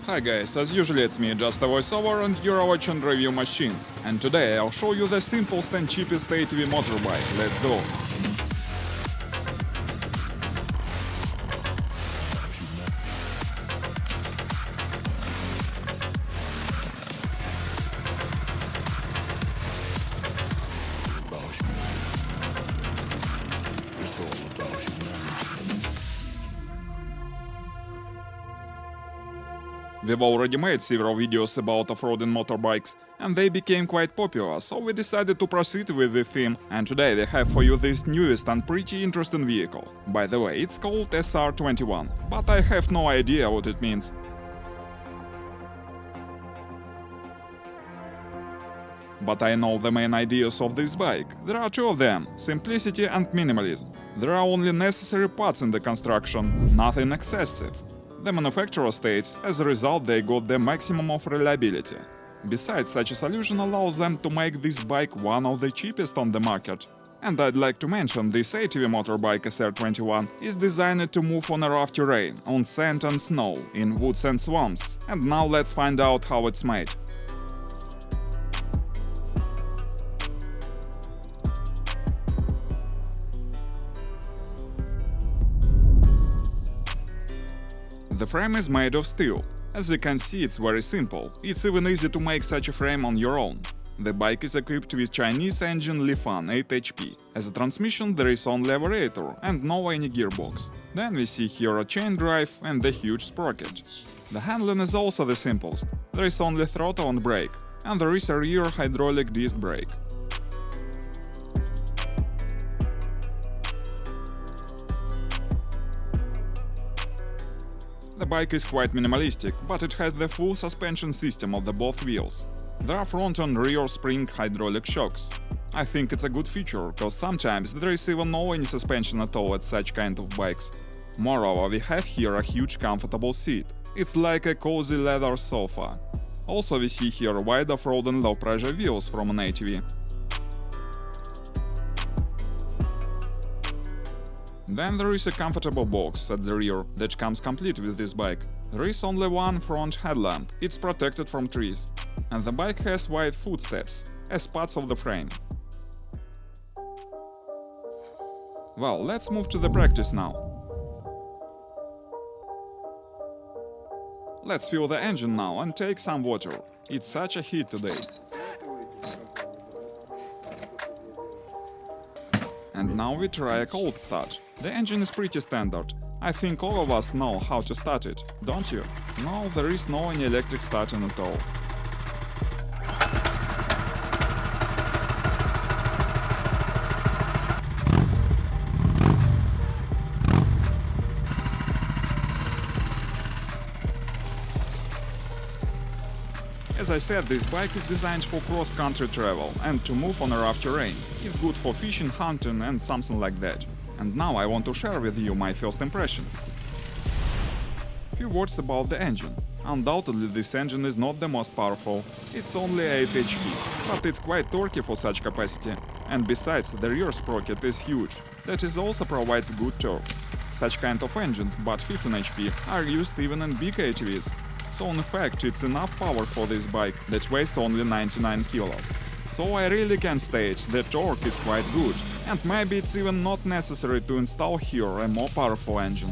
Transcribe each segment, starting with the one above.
Hi guys, as usually it's me, just a voiceover, and you're watching Review Machines. And today I'll show you the simplest and cheapest ATV motorbike. Let's go! We've already made several videos about off-roading motorbikes, and they became quite popular, so we decided to proceed with the theme, and today we have for you this newest and pretty interesting vehicle. By the way, it's called SR-21, but I have no idea what it means. But I know the main ideas of this bike. There are two of them: simplicity and minimalism. There are only necessary parts in the construction, nothing excessive. The manufacturer states, as a result they got the maximum of reliability. Besides, such a solution allows them to make this bike one of the cheapest on the market. And I'd like to mention this ATV Motobike SR-21 is designed to move on a rough terrain, on sand and snow, in woods and swamps. And now let's find out how it's made. The frame is made of steel. As we can see, it's very simple. It's even easy to make such a frame on your own. The bike is equipped with Chinese engine Lifan 8 HP. As a transmission there is only a Variator and no any gearbox. Then we see here a chain drive and the huge sprocket. The handling is also the simplest. There is only throttle and brake, and there is a rear hydraulic disc brake. The bike is quite minimalistic, but it has the full suspension system of the both wheels. There are front and rear spring hydraulic shocks. I think it's a good feature, cause sometimes there is even no any suspension at all at such kind of bikes. Moreover, we have here a huge comfortable seat. It's like a cozy leather sofa. Also we see here wide off-road and low pressure wheels from an ATV. Then there is a comfortable box at the rear that comes complete with this bike. There is only one front headlamp, it's protected from trees. And the bike has wide footsteps, as parts of the frame. Well, let's move to the practice now. Let's fill the engine now and take some water. It's such a heat today. And now we try a cold start. The engine is pretty standard. I think all of us know how to start it, don't you? No, there is no any electric starting at all. As I said, this bike is designed for cross-country travel and to move on a rough terrain. It's good for fishing, hunting and something like that. And now I want to share with you my first impressions. Few words about the engine. Undoubtedly this engine is not the most powerful. It's only 8 HP, but it's quite torquey for such capacity. And besides, the rear sprocket is huge. That is also provides good torque. Such kind of engines, but 15 HP, are used even in big ATVs. So in fact it's enough power for this bike that weighs only 99 kilos. So I really can state that torque is quite good, and maybe it's even not necessary to install here a more powerful engine.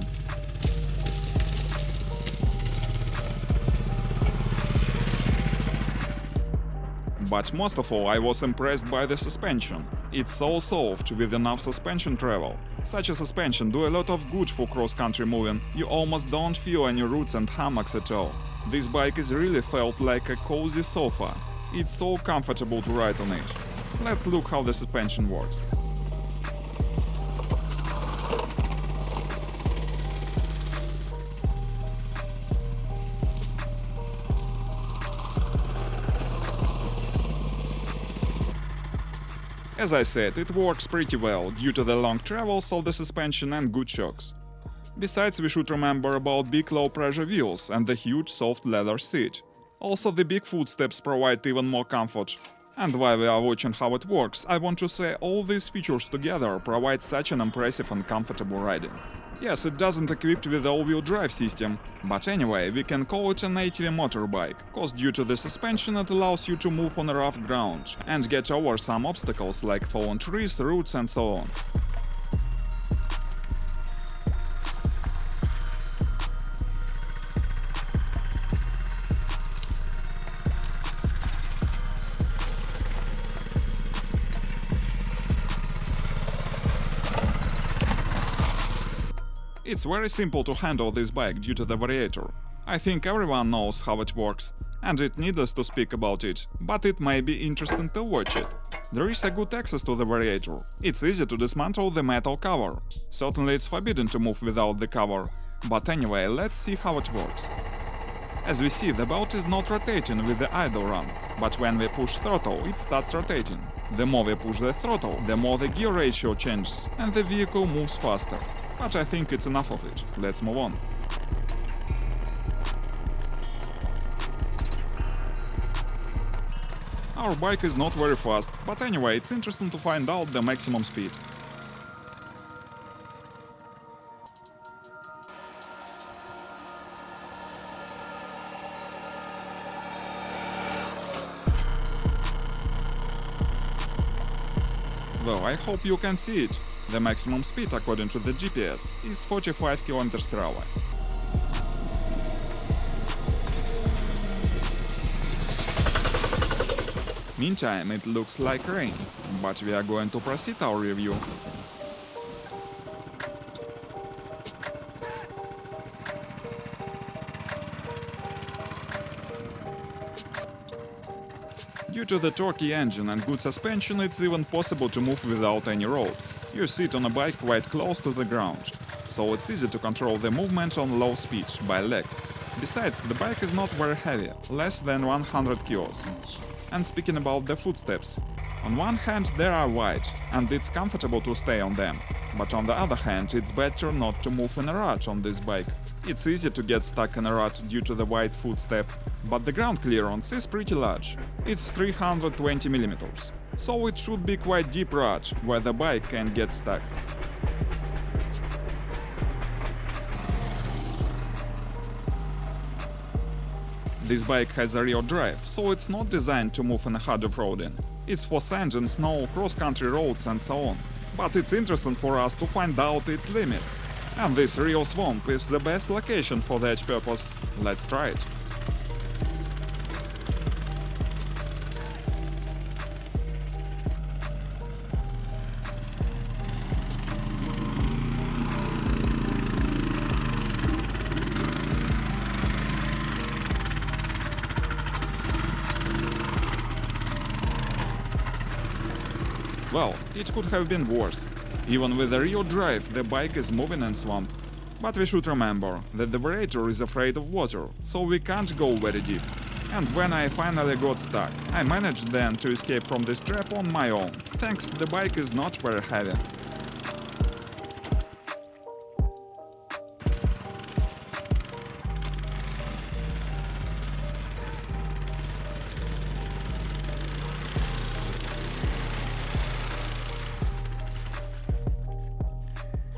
But most of all I was impressed by the suspension. It's so soft with enough suspension travel. Such a suspension do a lot of good for cross-country moving, you almost don't feel any roots and hammocks at all. This bike is really felt like a cozy sofa. It's so comfortable to ride on it. Let's look how the suspension works. As I said, it works pretty well due to the long travels of the suspension and good shocks. Besides, we should remember about big low-pressure wheels and the huge soft leather seat. Also, the big footsteps provide even more comfort. And while we are watching how it works, I want to say all these features together provide such an impressive and comfortable riding. Yes, it doesn't equipped with all-wheel drive system, but anyway, we can call it an ATV motorbike, cause due to the suspension it allows you to move on a rough ground and get over some obstacles like fallen trees, roots and so on. It's very simple to handle this bike due to the Variator. I think everyone knows how it works, and it needless to speak about it, but it may be interesting to watch it. There is a good access to the Variator. It's easy to dismantle the metal cover. Certainly it's forbidden to move without the cover, but anyway, let's see how it works. As we see, the belt is not rotating with the idle run, but when we push throttle, it starts rotating. The more we push the throttle, the more the gear ratio changes and the vehicle moves faster. But I think it's enough of it. Let's move on. Our bike is not very fast, but anyway, it's interesting to find out the maximum speed. Well, I hope you can see it. The maximum speed, according to the GPS, is 45 km per hour. Meantime, it looks like rain, but we are going to proceed our review. Due to the torquey engine and good suspension, it's even possible to move without any road. You sit on a bike quite close to the ground, so it's easy to control the movement on low speed by legs. Besides, the bike is not very heavy, less than 100 kilos. And speaking about the footsteps, on one hand they are wide, and it's comfortable to stay on them, but on the other hand it's better not to move in a rut on this bike. It's easy to get stuck in a rut due to the wide footstep, but the ground clearance is pretty large. It's 320 mm, so it should be quite deep rut where the bike can get stuck. This bike has a rear drive, so it's not designed to move in hard off-roading. It's for sand and snow, cross-country roads and so on. But it's interesting for us to find out its limits. And this real swamp is the best location for that purpose. Let's try it. Well, it could have been worse. Even with the rear drive, the bike is moving in swamp. But we should remember that the Variator is afraid of water, so we can't go very deep. And when I finally got stuck, I managed then to escape from this trap on my own. Thanks, the bike is not very heavy.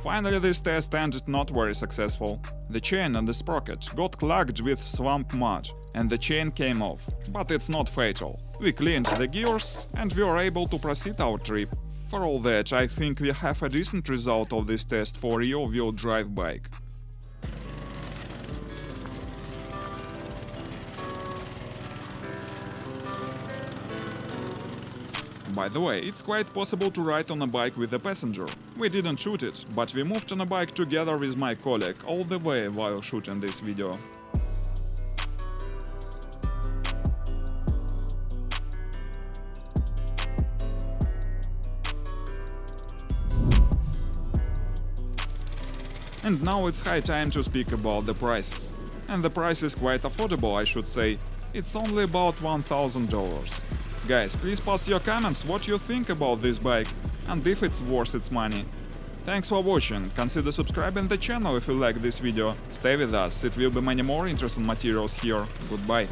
Finally, this test ended not very successful. The chain and the sprocket got clogged with swamp mud, and the chain came off. But it's not fatal. We cleaned the gears, and we were able to proceed our trip. For all that, I think we have a decent result of this test for a rear-wheel drive bike. By the way, it's quite possible to ride on a bike with a passenger. We didn't shoot it, but we moved on a bike together with my colleague all the way while shooting this video. And now it's high time to speak about the prices. And the price is quite affordable, I should say. It's only about $1,000. Guys, please post your comments what you think about this bike and if it's worth its money. Thanks for watching, consider subscribing the channel if you like this video, stay with us, it will be many more interesting materials here, goodbye.